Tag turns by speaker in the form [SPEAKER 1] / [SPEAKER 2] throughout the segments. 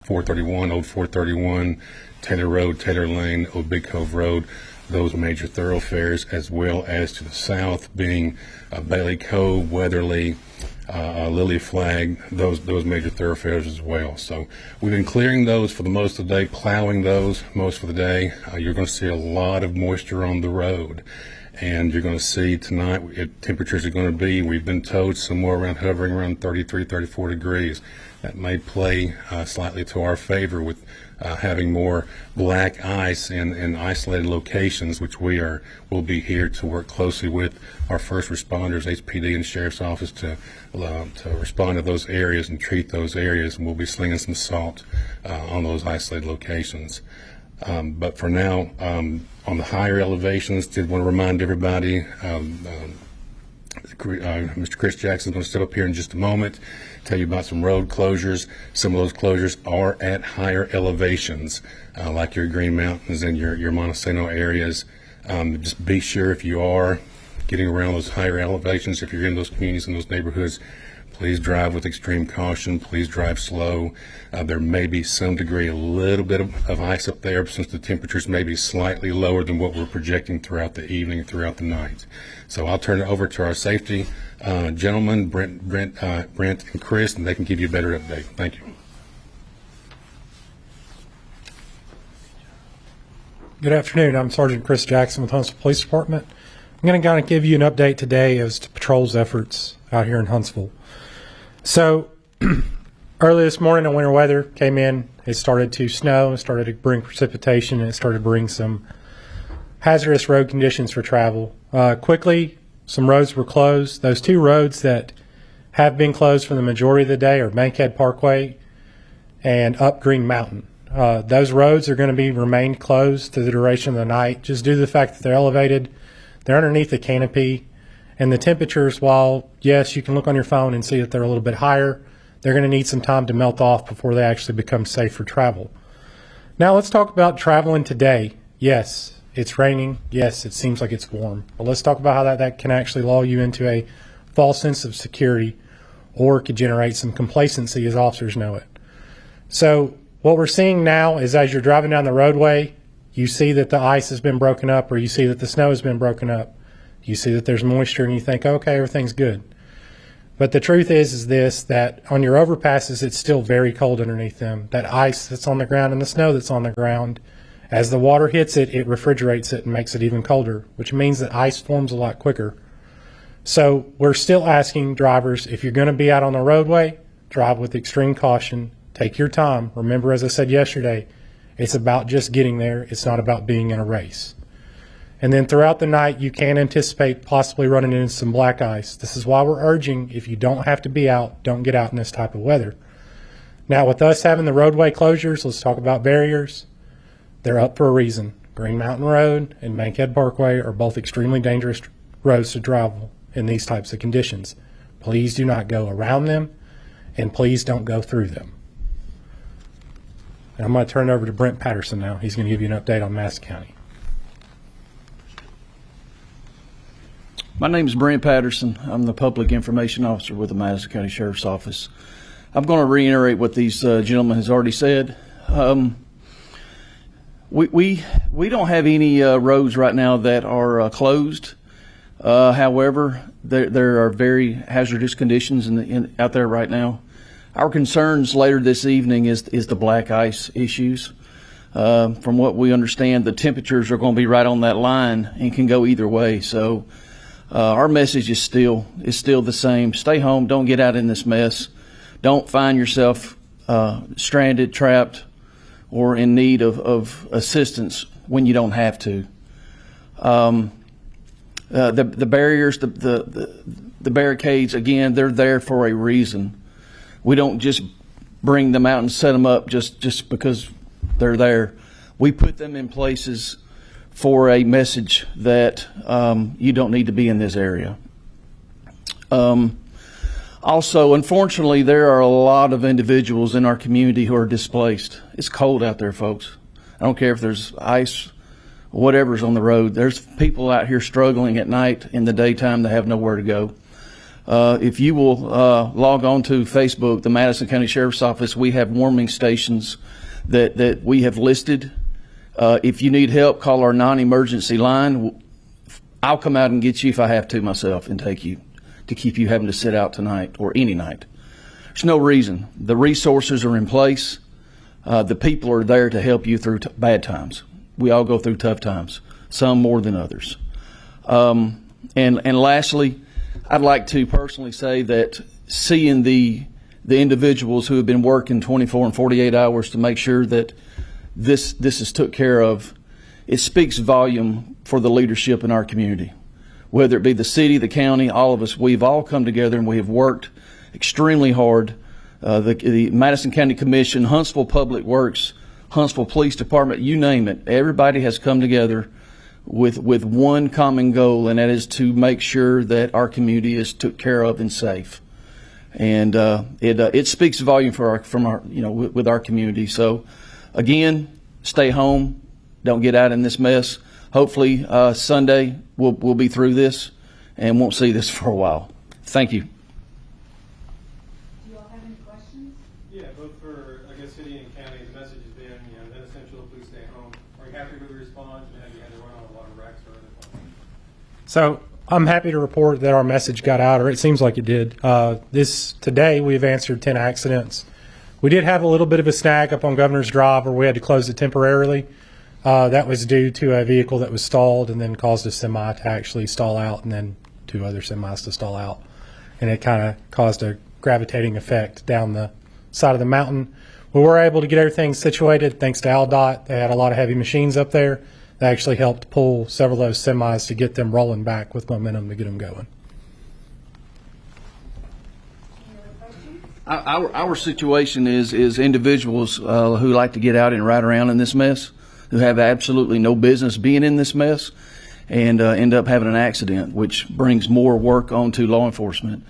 [SPEAKER 1] 431, Old 431, Taylor Road, Taylor Lane, Old Big Cove Road, those major thoroughfares, as well as to the south being Bailey Cove, Weatherly, Lily Flag, those major thoroughfares as well. So we've been clearing those for the most of the day, plowing those most of the day. You're going to see a lot of moisture on the road. And you're going to see tonight temperatures are going to be, we've been told, somewhere around hovering around 33, 34 degrees. That may play slightly to our favor with having more black ice in isolated locations, which we'll be here to work closely with our first responders, HPD and Sheriff's Office, to respond to those areas and treat those areas. And we'll be slinging some salt on those isolated locations. But for now, on the higher elevations, did want to remind everybody, Mr. Chris Jackson is going to step up here in just a moment, tell you about some road closures. Some of those closures are at higher elevations, like your Green Mountains and your Montesano areas. Just be sure, if you are getting around those higher elevations, if you're in those communities and those neighborhoods, please drive with extreme caution. Please drive slow. There may be some degree, a little bit of ice up there, since the temperatures may be slightly lower than what we're projecting throughout the evening, throughout the night. So I'll turn it over to our safety gentlemen, Brent and Chris, and they can give you a better update. Thank you.
[SPEAKER 2] Good afternoon. I'm Sergeant Chris Jackson with Huntsville Police Department. I'm going to kind of give you an update today as to patrols efforts out here in Huntsville. So early this morning, the winter weather came in. It started to snow, it started to bring precipitation, and it started to bring some hazardous road conditions for travel. Quickly, some roads were closed. Those two roads that have been closed for the majority of the day are Bankhead Parkway and up Green Mountain. Those roads are going to remain closed to the duration of the night, just due to the fact that they're elevated. They're underneath the canopy, and the temperatures, while yes, you can look on your phone and see that they're a little bit higher, they're going to need some time to melt off before they actually become safe for travel. Now let's talk about traveling today. Yes, it's raining. Yes, it seems like it's warm. But let's talk about how that can actually lull you into a false sense of security, or could generate some complacency, as officers know it. So what we're seeing now is, as you're driving down the roadway, you see that the ice has been broken up, or you see that the snow has been broken up. You see that there's moisture, and you think, okay, everything's good. But the truth is this, that on your overpasses, it's still very cold underneath them. That ice that's on the ground and the snow that's on the ground, as the water hits it, it refrigerates it and makes it even colder, which means that ice forms a lot quicker. So we're still asking drivers, if you're going to be out on the roadway, drive with extreme caution. Take your time. Remember, as I said yesterday, it's about just getting there. It's not about being in a race. And then throughout the night, you can anticipate possibly running into some black ice. This is why we're urging, if you don't have to be out, don't get out in this type of weather. Now, with us having the roadway closures, let's talk about barriers. They're up for a reason. Green Mountain Road and Bankhead Parkway are both extremely dangerous roads to travel in these types of conditions. Please do not go around them, and please don't go through them. And I'm going to turn it over to Brent Patterson now. He's going to give you an update on Madison County.
[SPEAKER 3] My name is Brent Patterson. I'm the Public Information Officer with the Madison County Sheriff's Office. I'm going to reiterate what these gentlemen has already said. We don't have any roads right now that are closed. However, there are very hazardous conditions out there right now. Our concerns later this evening is the black ice issues. From what we understand, the temperatures are going to be right on that line and can go either way. So our message is still the same. Stay home. Don't get out in this mess. Don't find yourself stranded, trapped, or in need of assistance when you don't have to. The barriers, the barricades, again, they're there for a reason. We don't just bring them out and set them up just because they're there. We put them in places for a message that you don't need to be in this area. Also, unfortunately, there are a lot of individuals in our community who are displaced. It's cold out there, folks. I don't care if there's ice, whatever's on the road. There's people out here struggling at night, in the daytime. They have nowhere to go. If you will log on to Facebook, the Madison County Sheriff's Office, we have warming stations that we have listed. If you need help, call our non-emergency line. I'll come out and get you if I have to myself and take you to keep you having to sit out tonight or any night. There's no reason. The resources are in place. The people are there to help you through bad times. We all go through tough times, some more than others. And lastly, I'd like to personally say that seeing the individuals who have been working 24 and 48 hours to make sure that this is took care of, it speaks volume for the leadership in our community. Whether it be the city, the county, all of us, we've all come together and we have worked extremely hard. The Madison County Commission, Huntsville Public Works, Huntsville Police Department, you name it, everybody has come together with one common goal, and that is to make sure that our community is took care of and safe. And it speaks volume with our community. So again, stay home, don't get out in this mess. Hopefully Sunday we'll be through this and won't see this for a while. Thank you.
[SPEAKER 4] Do you all have any questions?
[SPEAKER 5] Yeah, both for, I guess, city and county, the message has been, then essential, please stay home. Are you happy with the response, and have you had to run on a lot of racks or other things?
[SPEAKER 2] So I'm happy to report that our message got out, or it seems like it did. Today we've answered 10 accidents. We did have a little bit of a snag up on Governor's Drive where we had to close it temporarily. That was due to a vehicle that was stalled and then caused a semi to actually stall out, and then 2 other semis to stall out. And it kind of caused a gravitating effect down the side of the mountain. We were able to get everything situated thanks to AlDOT. They had a lot of heavy machines up there. They actually helped pull several of those semis to get them rolling back with momentum to get them going.
[SPEAKER 3] Our situation is individuals who like to get out and ride around in this mess, who have absolutely no business being in this mess, and end up having an accident, which brings more work onto law enforcement.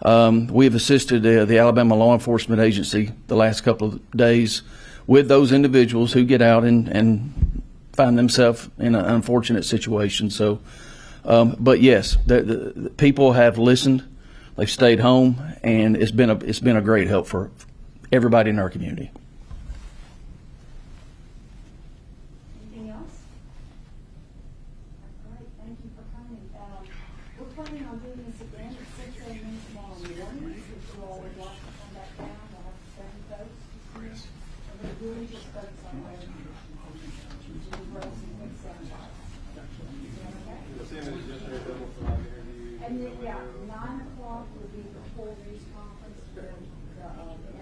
[SPEAKER 3] We have assisted the Alabama Law Enforcement Agency the last couple of days with those individuals who get out and find themselves in an unfortunate situation. So, but yes, the people have listened. They've stayed home, and it's been a great help for everybody in our community.
[SPEAKER 4] Anything else? All right, thank you for coming. We're planning on doing this again at 6 a.m. tomorrow morning. If you all would like to come back down, we'll have the same folks. And they really just focus on where to do the roads and fix them.
[SPEAKER 5] The same as yesterday, double for live interviews.
[SPEAKER 4] And then, 9 o'clock will be the full news conference with the